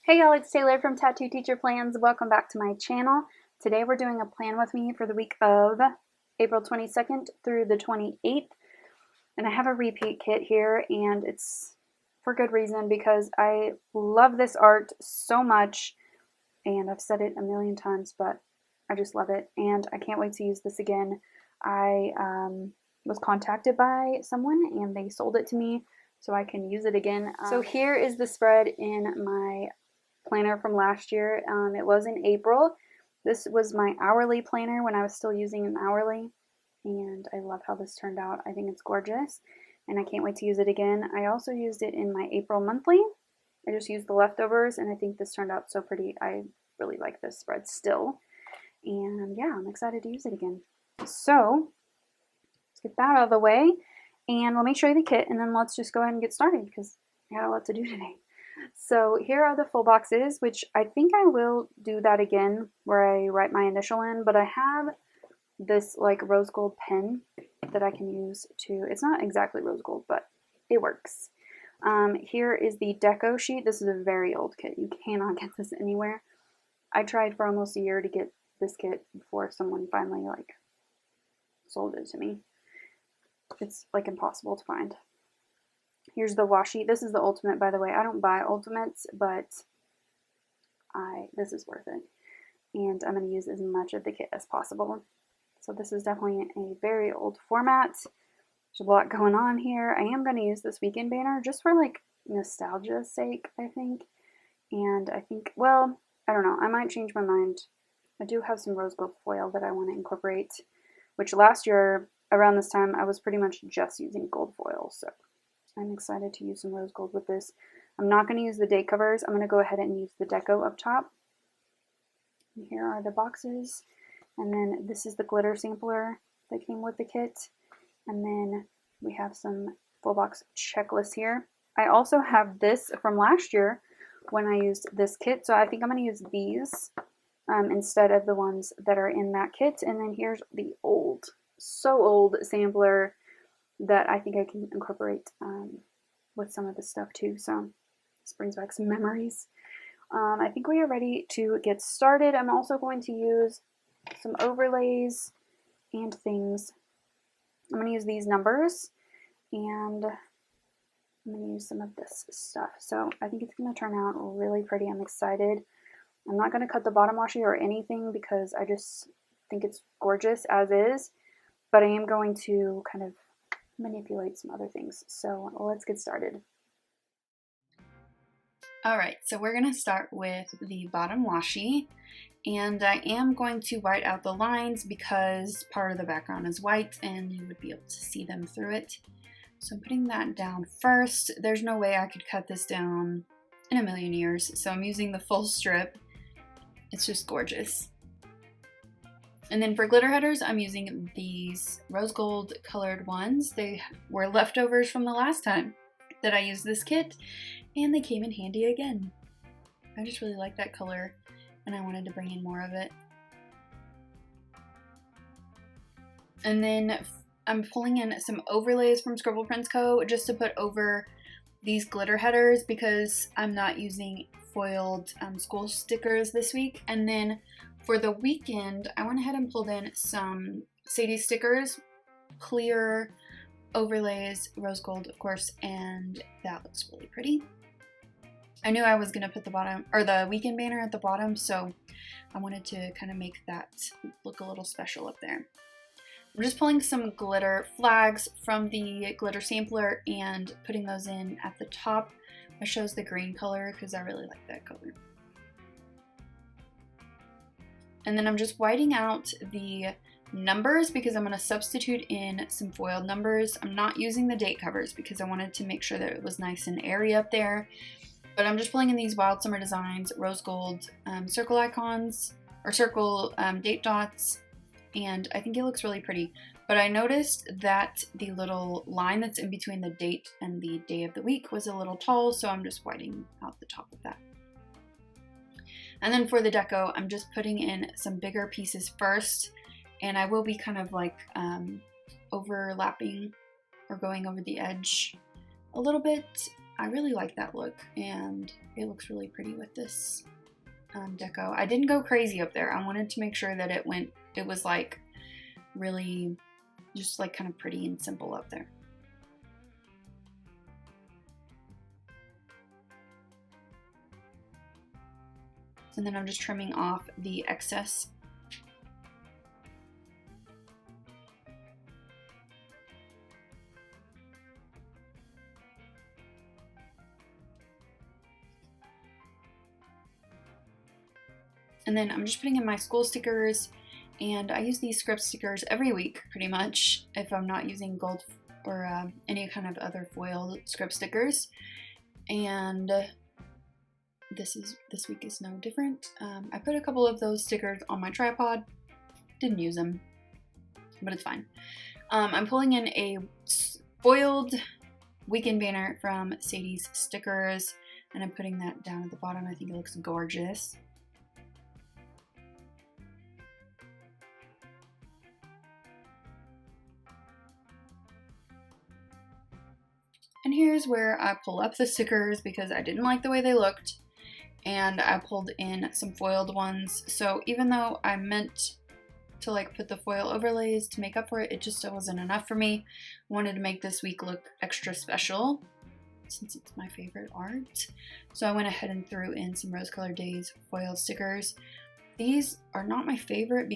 Hey y'all, it's Taylor from Tattooedteacherplans. Welcome back to my channel. Today we're doing a plan with me for the week of April 22nd through the 28th. And I have a repeat kit here, and it's for good reason because I love this art so much. And I've said it a million times, but I just love it. And I can't wait to use this again. I was contacted by someone and they sold it to me so I can use it again. So here is the spread in my planner from last year. It was in April. This was my hourly planner when I was still using an hourly, and I love how this turned out. I think it's gorgeous, and I can't wait to use it again. I also used it in my April monthly. I just used the leftovers, and I think this turned out so pretty. I really like this spread still, and yeah, I'm excited to use it again. So let's get that out of the way, and let me show you the kit, and then let's just go ahead and get started because I got a lot to do today. So here are the full boxes, which I think I will do that again where I write my initial in, but I have this like rose gold pen that I can use to, it's not exactly rose gold, but it works. Here is the deco sheet. This is a very old kit. You cannot get this anywhere. I tried for almost a year to get this kit before someone finally like sold it to me. It's like impossible to find. Here's the washi. This is the ultimate, by the way. I don't buy ultimates, but this is worth it. And I'm going to use as much of the kit as possible. So this is definitely a very old format. There's a lot going on here. I am going to use this weekend banner just for like nostalgia's sake, I think. And I think, well, I don't know. I might change my mind. I do have some rose gold foil that I want to incorporate, which last year around this time I was pretty much just using gold foil. So I'm excited to use some rose gold with this. I'm not going to use the date covers. I'm going to go ahead and use the deco up top. And here are the boxes. And then this is the glitter sampler that came with the kit. And then we have some full box checklists here. I also have this from last year when I used this kit. So I think I'm going to use these instead of the ones that are in that kit. And then here's the old, so old sampler that I think I can incorporate with some of the stuff too. So this brings back some memories. I think we are ready to get started. I'm also going to use some overlays and things. I'm going to use these numbers and I'm going to use some of this stuff. So I think it's going to turn out really pretty. I'm excited. I'm not going to cut the bottom washi or anything because I just think it's gorgeous as is, but I am going to kind of manipulate some other things. So let's get started. Alright, so we're going to start with the bottom washi, and I am going to white out the lines because part of the background is white and you would be able to see them through it. So I'm putting that down first. There's no way I could cut this down in a million years, so I'm using the full strip. It's just gorgeous. And then for glitter headers, I'm using these rose gold colored ones. They were leftovers from the last time that I used this kit, and they came in handy again. I just really like that color, and I wanted to bring in more of it. And then I'm pulling in some overlays from Scribble Prints Co. just to put over these glitter headers because I'm not using foiled school stickers this week. And then for the weekend, I went ahead and pulled in some Sadie stickers, clear overlays, rose gold, of course, and that looks really pretty. I knew I was going to put the bottom, or the weekend banner at the bottom, so I wanted to kind of make that look a little special up there. I'm just pulling some glitter flags from the glitter sampler and putting those in at the top. I chose the green color because I really like that color. And then I'm just whiting out the numbers because I'm going to substitute in some foiled numbers. I'm not using the date covers because I wanted to make sure that it was nice and airy up there. But I'm just pulling in these Wild Summer Designs rose gold circle icons, or circle date dots, and I think it looks really pretty. But I noticed that the little line that's in between the date and the day of the week was a little tall, so I'm just whiting out the top of that. And then for the deco, I'm just putting in some bigger pieces first, and I will be kind of like overlapping or going over the edge a little bit I really like that look, and it looks really pretty with this deco. I didn't go crazy up there. I wanted to make sure that it was like really just like kind of pretty and simple up there. And then I'm just trimming off the excess. And then I'm just putting in my school stickers, and I use these script stickers every week pretty much if I'm not using gold or any kind of other foil script stickers. And this week is no different. I put a couple of those stickers on my tripod, didn't use them, but it's fine. I'm pulling in a foiled weekend banner from Sadie's Stickers, and I'm putting that down at the bottom. I think it looks gorgeous. And here's where I pull up the stickers because I didn't like the way they looked, and I pulled in some foiled ones. So even though I meant to like put the foil overlays to make up for it, it just wasn't enough for me. I wanted to make this week look extra special since it's my favorite art. So I went ahead and threw in some Rose Colored Days foil stickers. These are not my favorite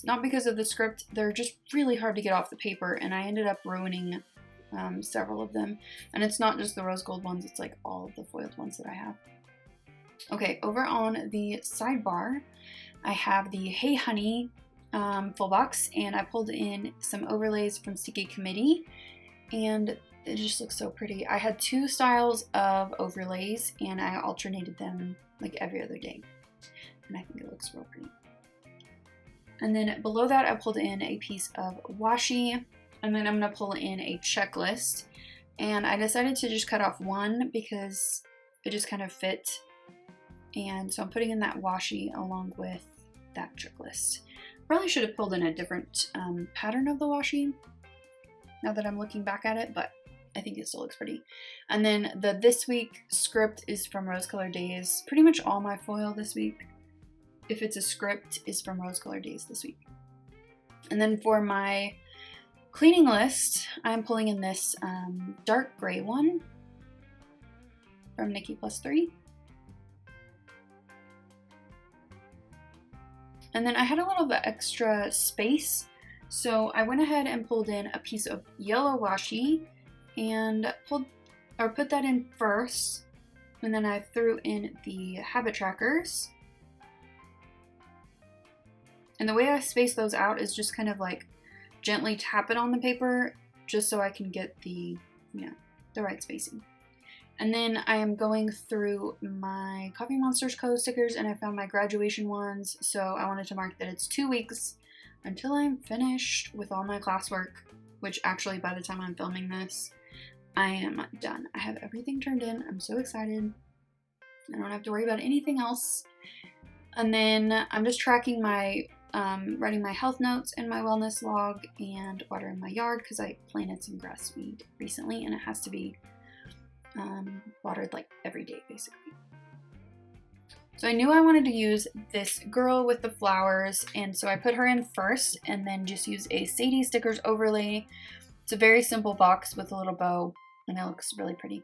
not because of the script, they're just really hard to get off the paper, and I ended up ruining several of them. And it's not just the rose gold ones, it's like all of the foiled ones that I have. Okay, over on the sidebar, I have the Hey Honey full box, and I pulled in some overlays from Sticky Committee, and it just looks so pretty. I had 2 styles of overlays, and I alternated them like every other day, and I think it looks real pretty. And then below that, I pulled in a piece of washi, and then I'm going to pull in a checklist, and I decided to just cut off one because it just kind of fit, and so I'm putting in that washi along with that checklist. Probably should have pulled in a different pattern of the washi now that I'm looking back at it, but I think it still looks pretty. And then the This Week script is from Rose Colored Days. Pretty much all my foil this week, if it's a script, is from Rose Colored Days this week. And then for my cleaning list, I'm pulling in this dark gray one from Nikki Plus 3. And then I had a little bit extra space, so I went ahead and pulled in a piece of yellow washi and put that in first, and then I threw in the habit trackers. And the way I space those out is just kind of like gently tap it on the paper just so I can get the right spacing. And then I am going through my Coffee Monsters Co. stickers, and I found my graduation ones, so I wanted to mark that it's 2 weeks until I'm finished with all my classwork, which actually by the time I'm filming this, I am done. I have everything turned in. I'm so excited. I don't have to worry about anything else. And then I'm just tracking my writing my health notes and my wellness log and watering my yard because I planted some grass weed recently, and it has to be watered like every day basically. So I knew I wanted to use this girl with the flowers, and so I put her in first and then just use a Sadie Stickers overlay. It's a very simple box with a little bow, and it looks really pretty.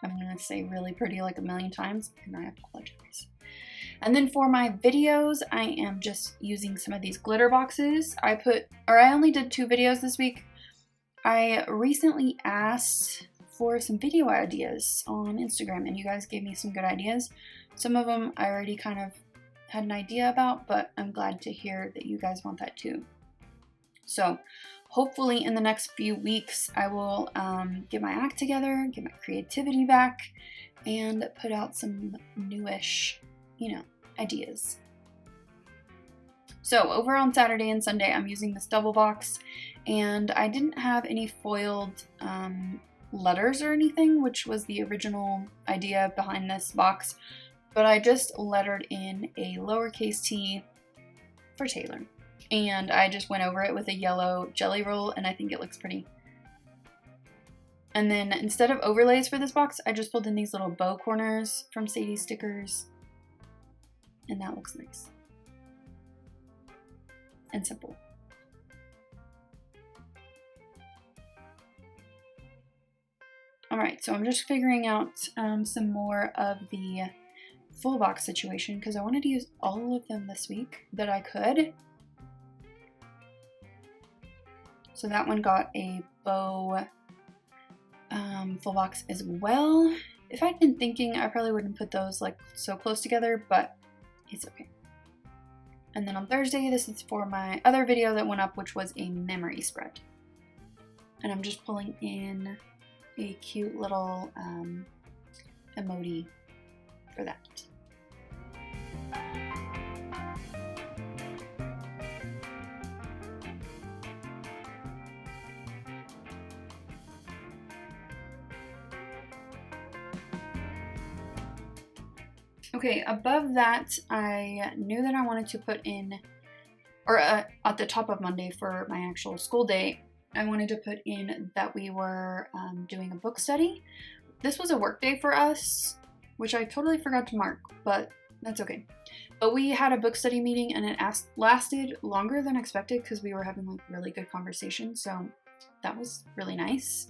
I'm going to say really pretty like a million times, and I apologize. And then for my videos, I am just using some of these glitter boxes. I only did 2 videos this week. I recently asked for some video ideas on Instagram, and you guys gave me some good ideas. Some of them I already kind of had an idea about, but I'm glad to hear that you guys want that too. So hopefully in the next few weeks, I will get my act together, get my creativity back, and put out some newish, ideas. So over on Saturday and Sunday, I'm using this double box, and I didn't have any foiled letters or anything, which was the original idea behind this box, but I just lettered in a lowercase t for Taylor, and I just went over it with a yellow jelly roll, and I think it looks pretty. And then instead of overlays for this box, I just pulled in these little bow corners from Sadie's Stickers. And that looks nice. And simple. Alright, so I'm just figuring out some more of the full box situation because I wanted to use all of them this week that I could. So that one got a bow full box as well. If I'd been thinking, I probably wouldn't put those like so close together, but it's okay. And then on Thursday, this is for my other video that went up, which was a memory spread. And I'm just pulling in a cute little emoji for that. Okay, above that, I knew that I wanted to put in, or at the top of Monday for my actual school day, I wanted to put in that we were doing a book study. This was a work day for us, which I totally forgot to mark, but that's okay. But we had a book study meeting and it lasted longer than expected because we were having like really good conversation, so that was really nice.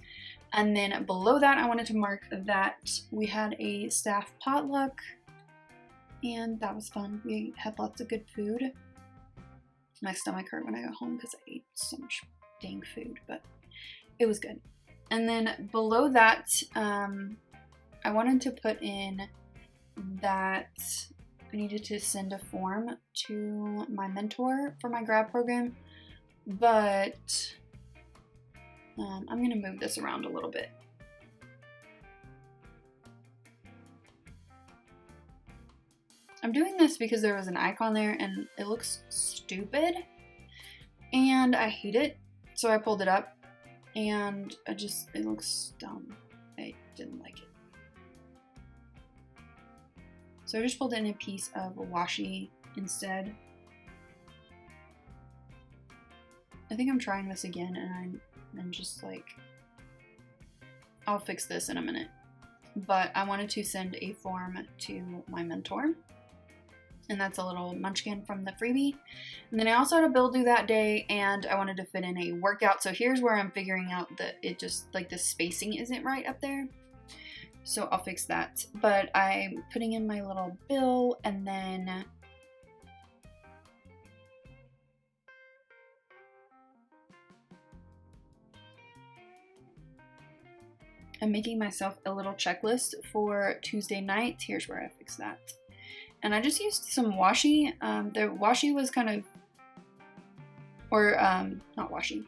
And then below that, I wanted to mark that we had a staff potluck. And that was fun. We had lots of good food. My stomach hurt when I got home because I ate so much dang food, but it was good. And then below that, I wanted to put in that I needed to send a form to my mentor for my grad program, but I'm going to move this around a little bit. I'm doing this because there was an icon there and it looks stupid and I hate it. So I pulled it up and it looks dumb. I didn't like it. So I just pulled in a piece of washi instead. I think I'm trying this again and I'm just like, I'll fix this in a minute. But I wanted to send a form to my mentor. And that's a little munchkin from the freebie. And then I also had a bill due that day and I wanted to fit in a workout. So here's where I'm figuring out that it just like the spacing isn't right up there. So I'll fix that. But I'm putting in my little bill and then I'm making myself a little checklist for Tuesday night. Here's where I fix that. And I just used some washi. The washi was kind of, or not washi,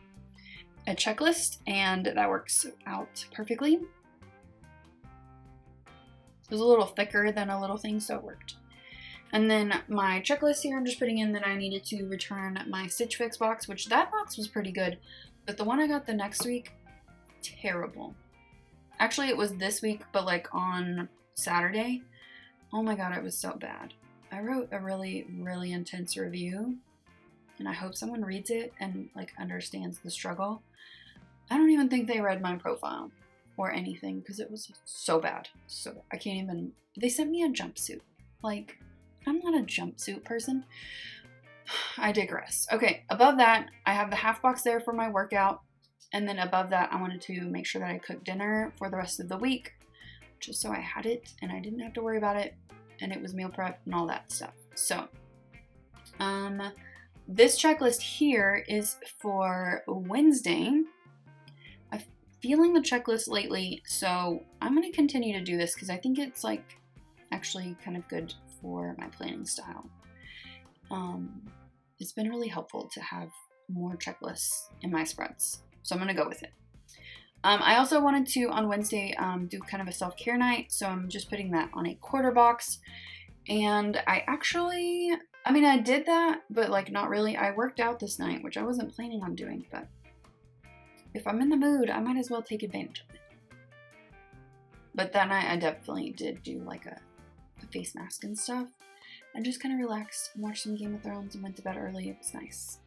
a checklist, and that works out perfectly. It was a little thicker than a little thing, so it worked. And then my checklist here, I'm just putting in that I needed to return my Stitch Fix box, which that box was pretty good, but the one I got the next week, terrible. Actually, it was this week, but like on Saturday. Oh my god, it was so bad. I wrote a really, really intense review and I hope someone reads it and like understands the struggle. I don't even think they read my profile or anything because it was so bad. So bad. I can't even, they sent me a jumpsuit. Like, I'm not a jumpsuit person. I digress. Okay, above that, I have the half box there for my workout. And then above that, I wanted to make sure that I cooked dinner for the rest of the week, just so I had it and I didn't have to worry about it and it was meal prep and all that stuff. So this checklist here is for Wednesday. I'm feeling the checklist lately, so I'm going to continue to do this because I think it's like actually kind of good for my planning style. It's been really helpful to have more checklists in my spreads, so I'm going to go with it. I also wanted to, on Wednesday, do kind of a self-care night, so I'm just putting that on a quarter box. And I did that, but like not really. I worked out this night, which I wasn't planning on doing, but if I'm in the mood, I might as well take advantage of it. But that night, I definitely did do like a face mask and stuff. And just kind of relaxed, watched some Game of Thrones and went to bed early. It was nice.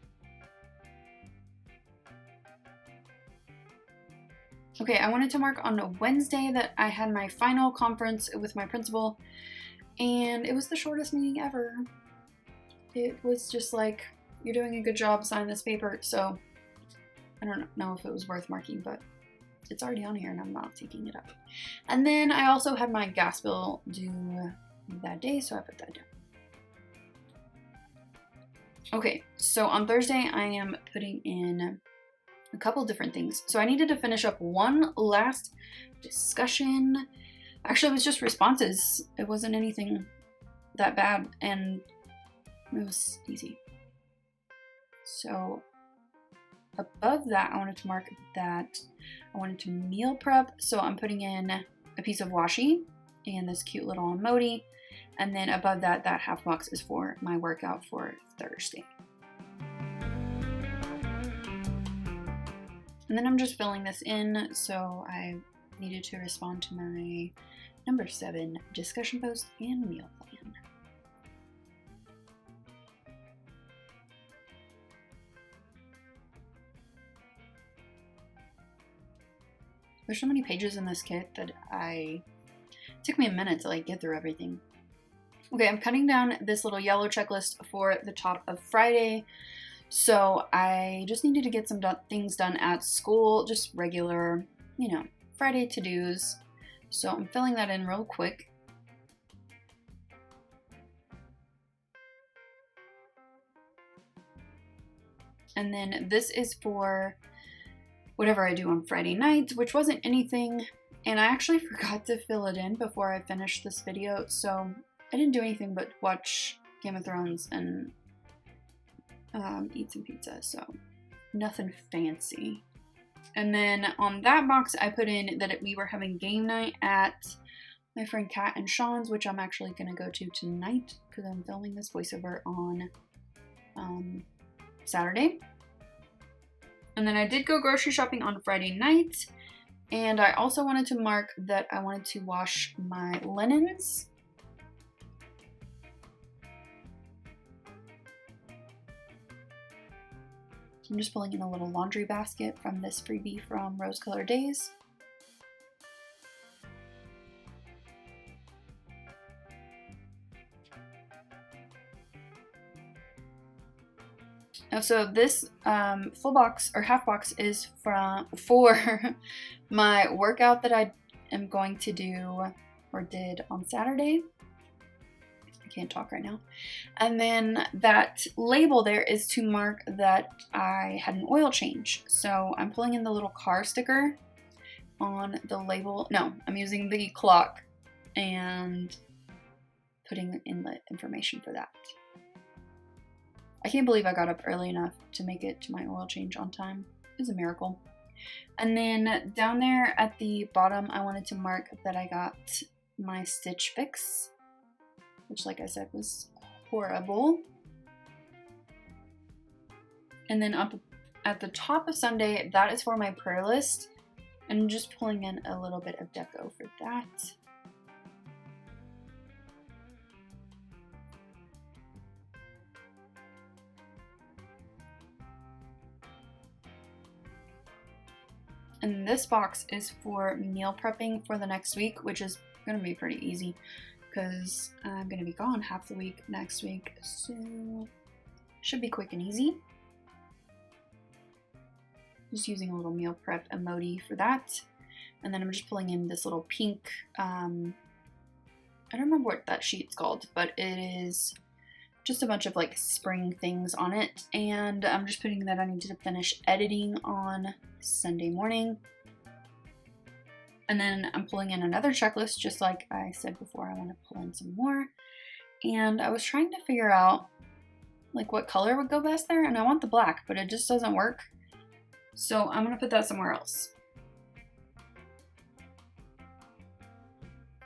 Okay, I wanted to mark on a Wednesday that I had my final conference with my principal, and it was the shortest meeting ever. It was just like, you're doing a good job, sign this paper. So I don't know if it was worth marking, but it's already on here and I'm not taking it up. And then I also had my gas bill due that day, so I put that down. Okay, so on Thursday I am putting in a couple different things. So I needed to finish up one last discussion. Actually, it was just responses. It wasn't anything that bad, and it was easy. So above that, I wanted to mark that I wanted to meal prep. So I'm putting in a piece of washi and this cute little emoji. And then above that, that half box is for my workout for Thursday. And then I'm just filling this in, so I needed to respond to my number 7 discussion post and meal plan. There's so many pages in this kit that it took me a minute to like get through everything. Okay, I'm cutting down this little yellow checklist for the top of Friday. So I just needed to get some things done at school, just regular, Friday to-dos. So I'm filling that in real quick. And then this is for whatever I do on Friday nights, which wasn't anything. And I actually forgot to fill it in before I finished this video. So I didn't do anything but watch Game of Thrones and eat some pizza, so nothing fancy. And then on that box, I put in that we were having game night at my friend Kat and Sean's, which I'm actually going to go to tonight because I'm filming this voiceover on Saturday. And then I did go grocery shopping on Friday night, and I also wanted to mark that I wanted to wash my linens. I'm just pulling in a little laundry basket from this freebie from Rose Colored Days. Now, so this full box or half box is for my workout that I am going to do or did on Saturday. I can't talk right now. And then that label there is to mark that I had an oil change. So I'm pulling in the little car sticker on the label. No, I'm using the clock and putting in the information for that. I can't believe I got up early enough to make it to my oil change on time. It was a miracle. And then down there at the bottom, I wanted to mark that I got my Stitch Fix, which, like I said, was horrible. And then up at the top of Sunday, that is for my prayer list. And I'm just pulling in a little bit of deco for that. And this box is for meal prepping for the next week, which is going to be pretty easy because I'm going to be gone half the week next week, so should be quick and easy. Just using a little meal prep emoji for that. And then I'm just pulling in this little pink, I don't remember what that sheet's called, but it is just a bunch of like spring things on it. And I'm just putting that I need to finish editing on Sunday morning. And then I'm pulling in another checklist, just like I said before, I want to pull in some more. And I was trying to figure out like what color would go best there, and I want the black, but it just doesn't work. So I'm gonna put that somewhere else.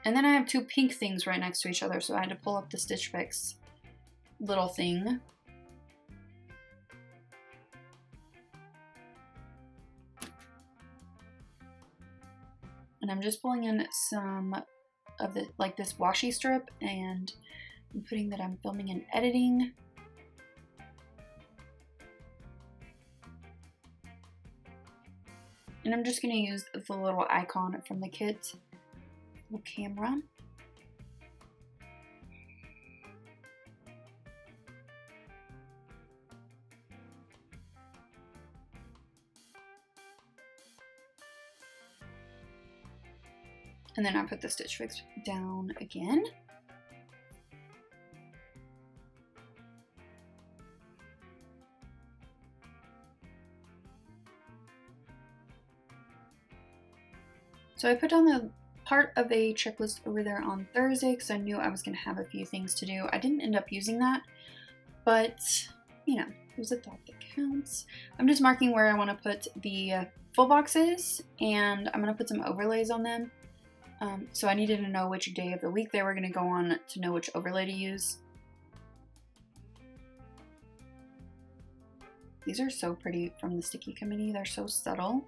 And then I have two pink things right next to each other, so I had to pull up the Stitch Fix little thing. And I'm just pulling in some of the, like this washi strip, and I'm putting that I'm filming and editing. And I'm just going to use the little icon from the kit, little camera. And then I put the Stitch Fix down again. So I put down the part of a checklist over there on Thursday because I knew I was going to have a few things to do. I didn't end up using that, but you know, there's a thought that counts. I'm just marking where I want to put the full boxes, and I'm going to put some overlays on them. So I needed to know which day of the week they were going to go on to know which overlay to use. These are so pretty from the Sticky Committee. They're so subtle.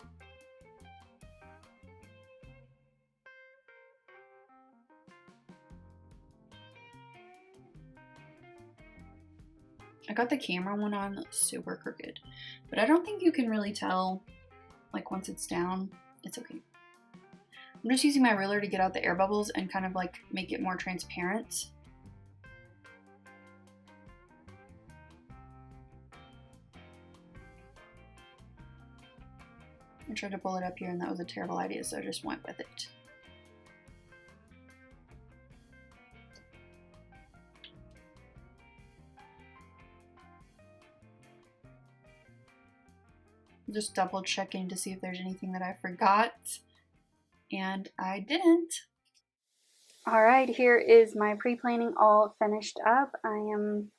I got the camera one on super crooked, but I don't think you can really tell, like once it's down. It's okay. I'm just using my ruler to get out the air bubbles and kind of like make it more transparent. I tried to pull it up here and that was a terrible idea, so I just went with it. Just double checking to see if there's anything that I forgot. And I didn't. All right, here is my pre-planning all finished up. I am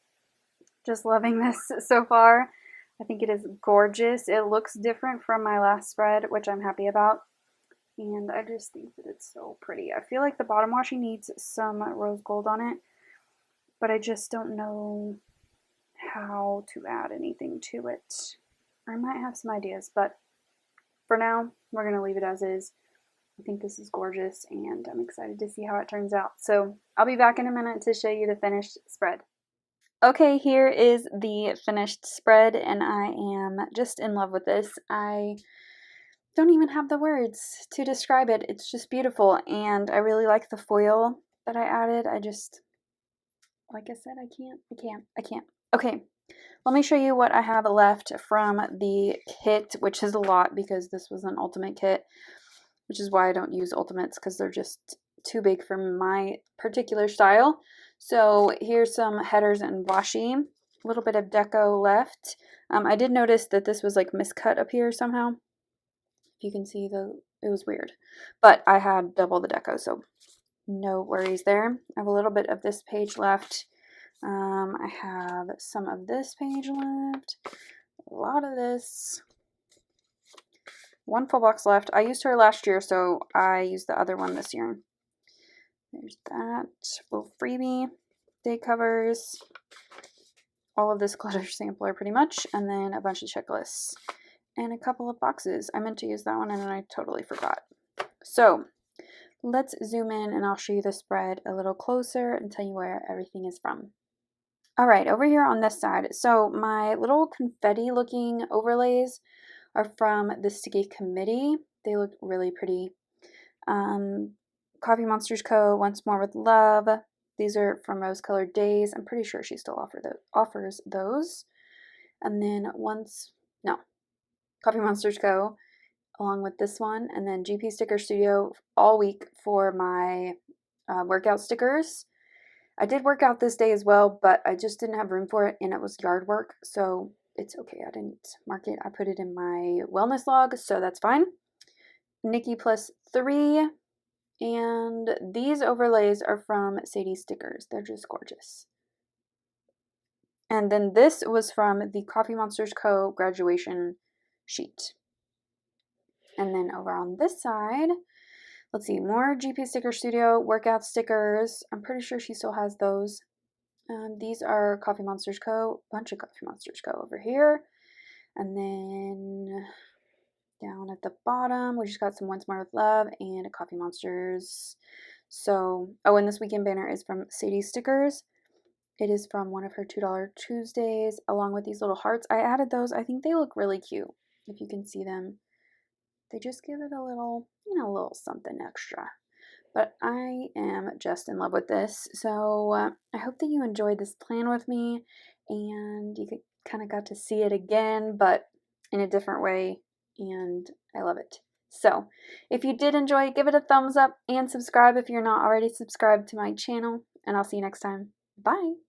just loving this so far. I think it is gorgeous. It looks different from my last spread, which I'm happy about. And I just think that it's so pretty. I feel like the bottom washi needs some rose gold on it, but I just don't know how to add anything to it. I might have some ideas, but for now, we're going to leave it as is. I think this is gorgeous, and I'm excited to see how it turns out. So I'll be back in a minute to show you the finished spread. Okay, here is the finished spread, and I am just in love with this. I don't even have the words to describe it. It's just beautiful, and I really like the foil that I added. I just, like I said, I can't. Okay, let me show you what I have left from the kit, which is a lot because this was an ultimate kit, which is why I don't use ultimates because they're just too big for my particular style. So here's some headers and washi, a little bit of deco left. I did notice that this was like miscut up here somehow. If you can see, it was weird, but I had double the deco, so no worries there. I have a little bit of this page left. I have some of this page left, a lot of this. One full box left. I used her last year, so I used the other one this year. There's that little freebie, day covers, all of this glitter sampler pretty much, and then a bunch of checklists and a couple of boxes. I meant to use that one and I totally forgot. So let's zoom in and I'll show you the spread a little closer and tell you where everything is from. All right, over here on this side, so my little confetti looking overlays are from the Sticky Committee. They look really pretty. Coffee Monsters Co. Once More with Love. These are from Rose Colored Days. I'm pretty sure she still offers those. And then Coffee Monsters Co. along with this one. And then GP Sticker Studio all week for my workout stickers. I did work out this day as well, but I just didn't have room for it and it was yard work. So it's okay. I didn't mark it. I put it in my wellness log, so that's fine. Nikki plus 3. And these overlays are from Sadie Stickers. They're just gorgeous. And then this was from the Coffee Monsters Co. graduation sheet. And then over on this side, let's see, more GP Sticker Studio workout stickers. I'm pretty sure she still has those. These are Coffee Monsters Co. Bunch of Coffee Monsters Co. over here. And then down at the bottom, we just got some Once More with Love and a Coffee Monsters. So, oh, and this weekend banner is from Sadie Stickers. It is from one of her $2 Tuesdays, along with these little hearts. I added those. I think they look really cute. If you can see them, they just give it a little, you know, a little something extra. But I am just in love with this. So I hope that you enjoyed this plan with me and you kind of got to see it again, but in a different way. And I love it. So if you did enjoy, give it a thumbs up and subscribe if you're not already subscribed to my channel. And I'll see you next time. Bye.